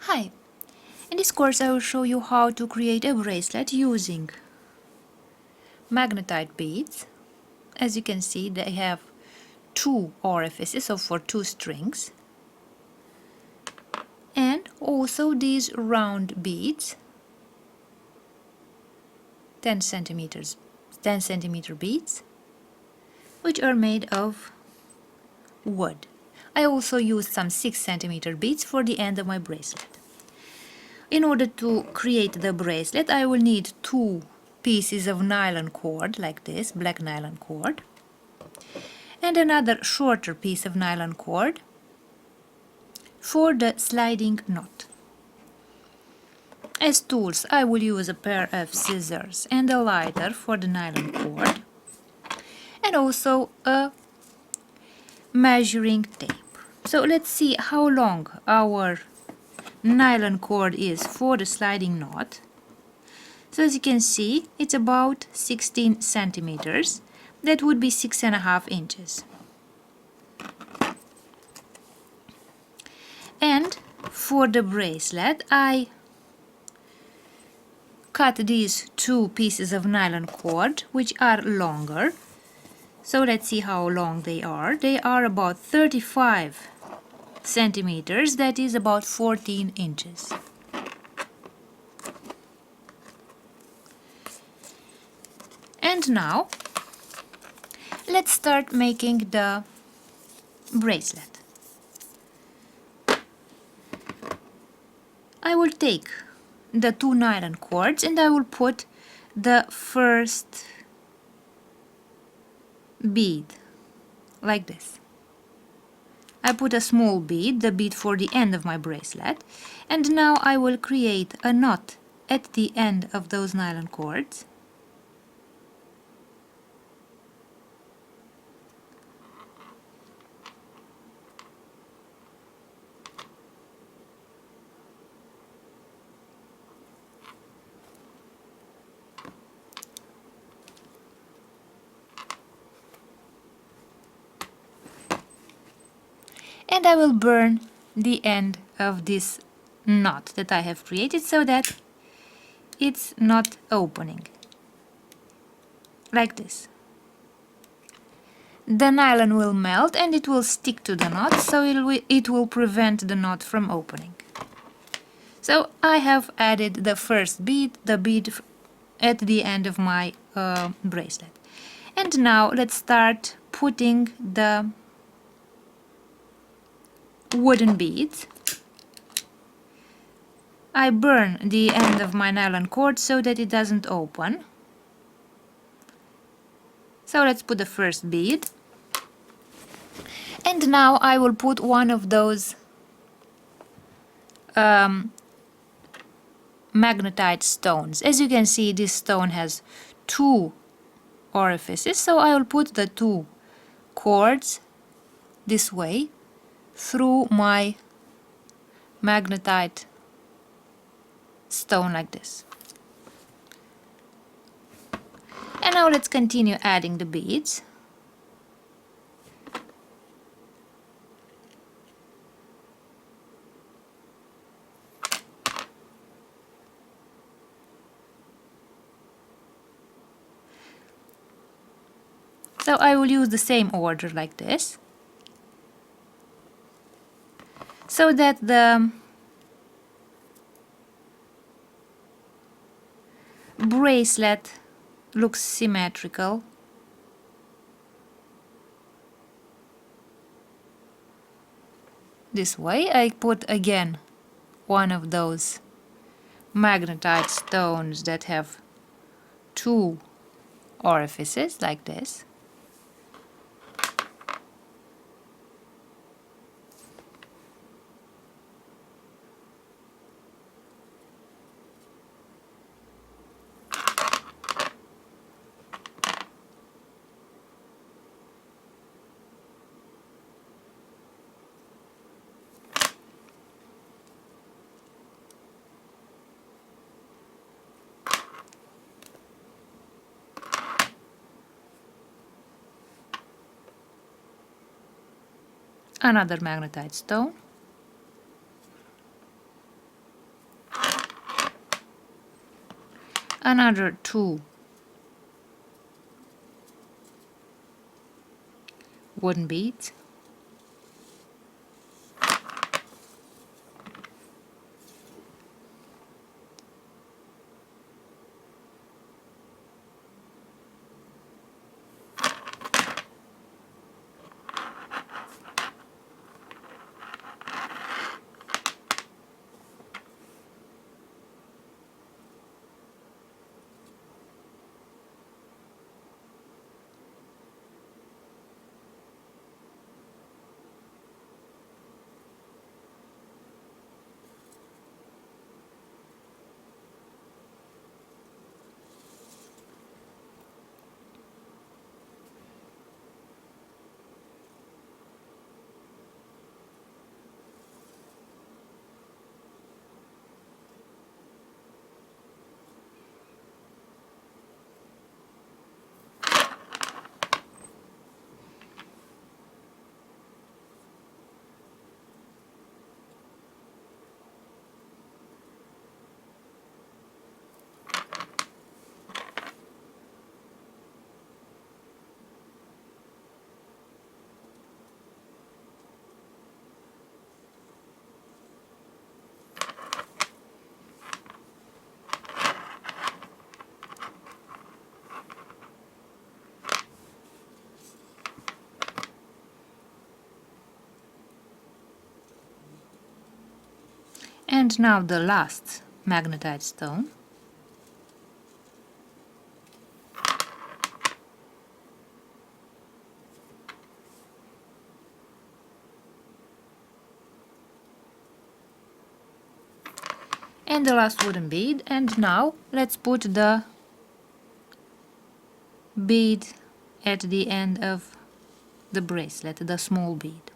Hi! In this course I will show you how to create a bracelet using magnetite beads. As you can see, they have two orifices, so for two strings, and also these round beads, 10 centimeter beads, which are made of wood. I also used some 6 centimeter beads for the end of my bracelet. In order to create the bracelet, I will need two pieces of nylon cord like this, black nylon cord, and another shorter piece of nylon cord for the sliding knot. As tools, I will use a pair of scissors and a lighter for the nylon cord, and also a measuring tape. So let's see how long our nylon cord is for the sliding knot. So as you can see, it's about 16 centimeters. That would be 6.5 inches. And for the bracelet, I cut these two pieces of nylon cord, which are longer. So let's see how long they are. They are about 35 centimeters, that is about 14 inches. And now, let's start making the bracelet. I will take the two nylon cords and I will put the first bead like this. I put a small bead, the bead for the end of my bracelet, and now I will create a knot at the end of those nylon cords. And I will burn the end of this knot that I have created so that it's not opening. Like this. The nylon will melt and it will stick to the knot, so it will prevent the knot from opening. So I have added the first bead, the bead at the end of my bracelet. And now let's start putting the wooden beads. I burn the end of my nylon cord so that it doesn't open. So let's put the first bead. And now I will put one of those magnetite stones. As you can see, this stone has two orifices, so I will put the two cords this way through my magnetite stone like this. And now let's continue adding the beads. So I will use the same order like this, so that the bracelet looks symmetrical. This way I put again one of those magnetite stones that have two orifices like this. Another magnetite stone. another 2 wooden beads, and now the last magnetite stone. And the last wooden bead, and now let's put the bead at the end of the bracelet, the small bead.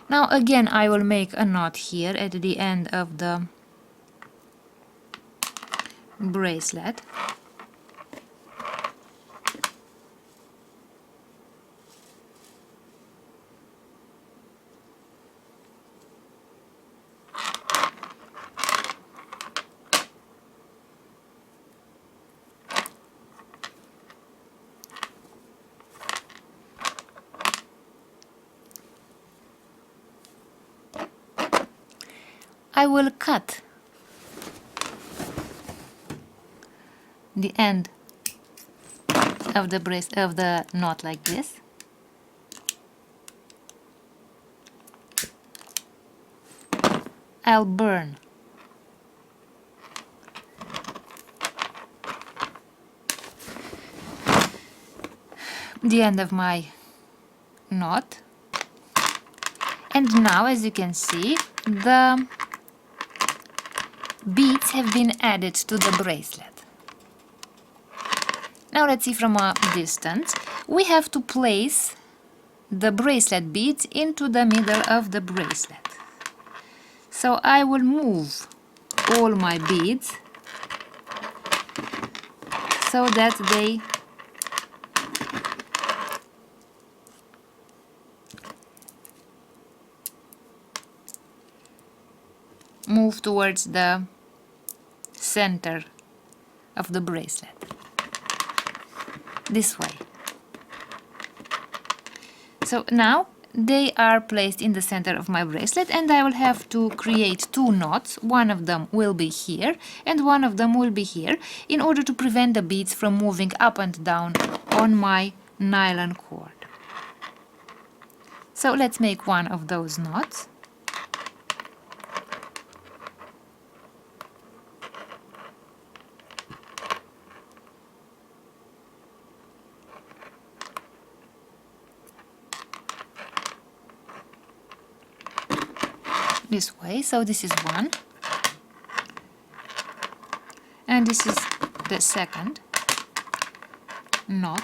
Now again I will make a knot here at the end of the bracelet. I will cut the end of the knot like this. I'll burn the end of my knot, and now, as you can see, the beads have been added to the bracelet. Now let's see from a distance. We have to place the bracelet beads into the middle of the bracelet. So I will move all my beads so that they move towards the center of the bracelet, this way. So now they are placed in the center of my bracelet, and I will have to create 2 knots. One of them will be here and one of them will be here, in order to prevent the beads from moving up and down on my nylon cord. So let's make one of those knots. This way, so this is one, and this is the second knot.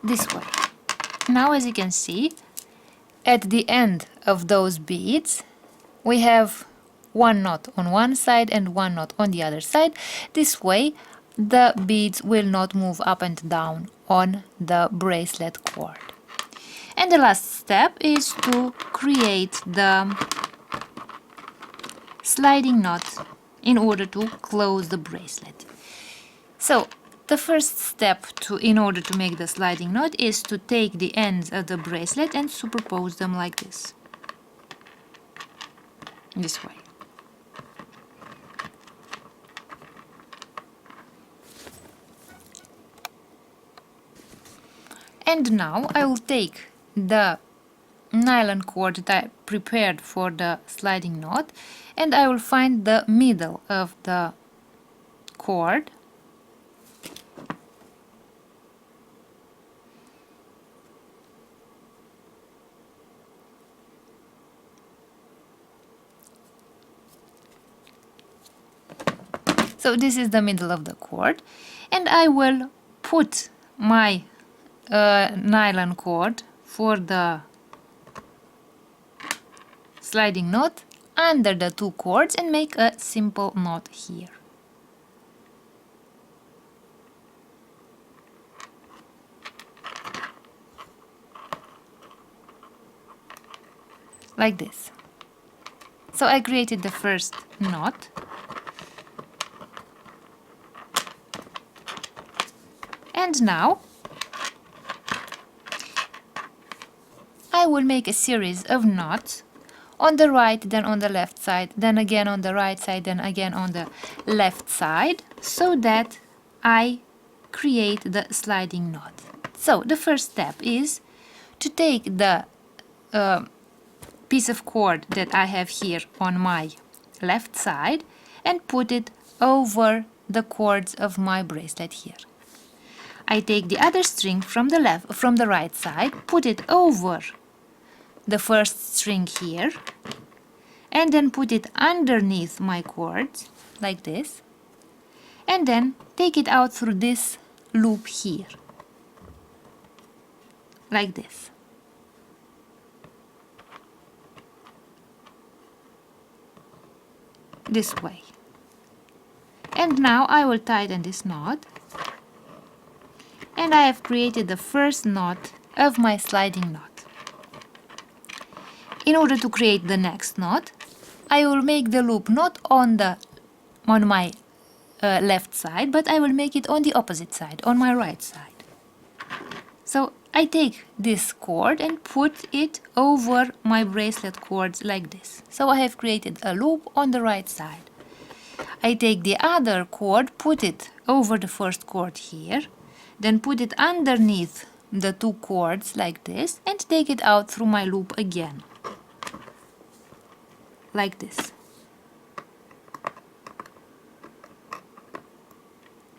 This way. Now, as you can see, at the end of those beads we have one knot on one side and one knot on the other side. This way the beads will not move up and down on the bracelet cord. And the last step is to create the sliding knot in order to close the bracelet. So the first step in order to make the sliding knot is to take the ends of the bracelet and superpose them like this way. And now I will take the nylon cord that I prepared for the sliding knot, and I will find the middle of the cord So this is the middle of the cord, and I will put my nylon cord for the sliding knot under the two cords and make a simple knot here. Like this. So I created the first knot. And now I will make a series of knots on the right, then on the left side, then again on the right side, then again on the left side, so that I create the sliding knot. So the first step is to take the piece of cord that I have here on my left side and put it over the cords of my bracelet here. I take the other string from the right side, put it over the first string here, and then put it underneath my cords like this, and then take it out through this loop here like this. This way. And now I will tighten this knot, and I have created the first knot of my sliding knot. In order to create the next knot, I will make the loop not on my left side, but I will make it on the opposite side, on my right side. So I take this cord and put it over my bracelet cords like this. So I have created a loop on the right side. I take the other cord, put it over the first cord here, then put it underneath the two cords like this, and take it out through my loop again like this.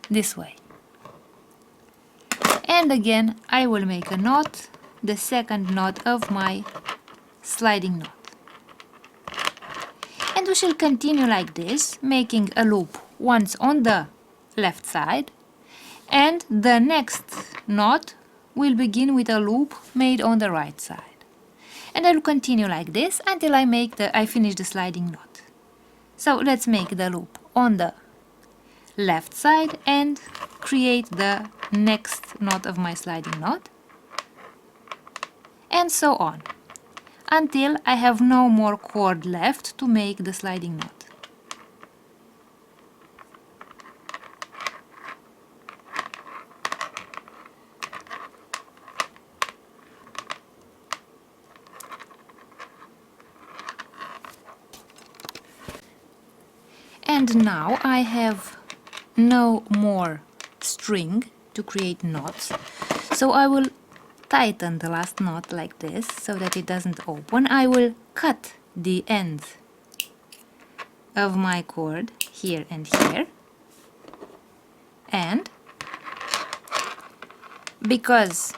This way. And again I will make a knot, the second knot of my sliding knot. And we shall continue like this, making a loop once on the left side, and the next knot will begin with a loop made on the right side. And I will continue like this until I finish the sliding knot. So let's make the loop on the left side and create the next knot of my sliding knot, and so on, until I have no more cord left to make the sliding knot. And now I have no more string to create knots, so I will tighten the last knot like this so that it doesn't open. I will cut the end of my cord here and here, and because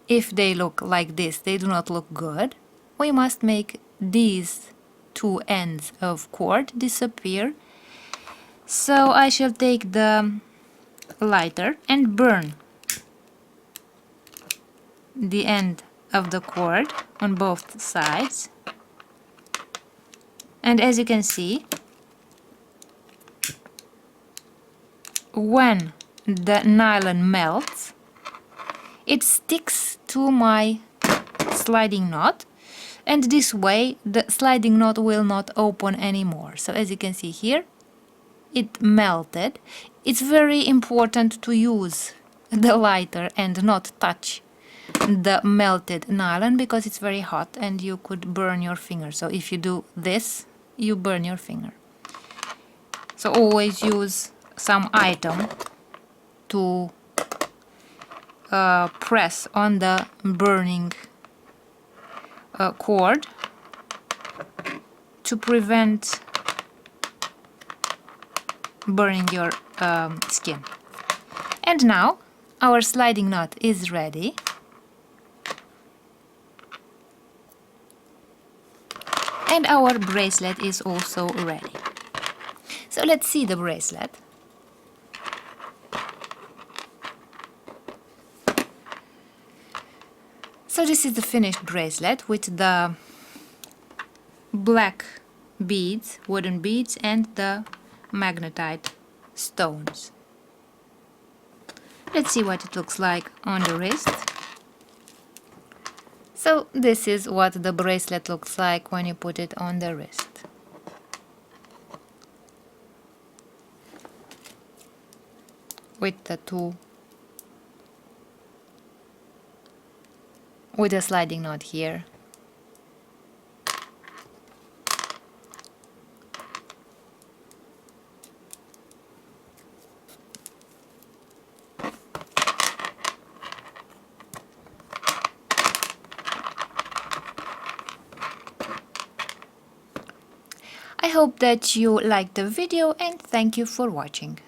if they look like this they do not look good, we must make these two ends of cord disappear. So I shall take the lighter and burn the end of the cord on both sides, And as you can see, when the nylon melts, it sticks to my sliding knot, and this way the sliding knot will not open anymore. So as you can see here, it melted. It's very important to use the lighter and not touch the melted nylon because it's very hot and you could burn your finger. So if you do this, you burn your finger. So always use some item to press on the burning cord to prevent burning your skin. And now our sliding knot is ready. And our bracelet is also ready. So let's see the bracelet. So this is the finished bracelet with the black beads, wooden beads, and the magnetite stones. Let's see what it looks like on the wrist. So this is what the bracelet looks like when you put it on the wrist. With a sliding knot here. I hope that you liked the video and thank you for watching.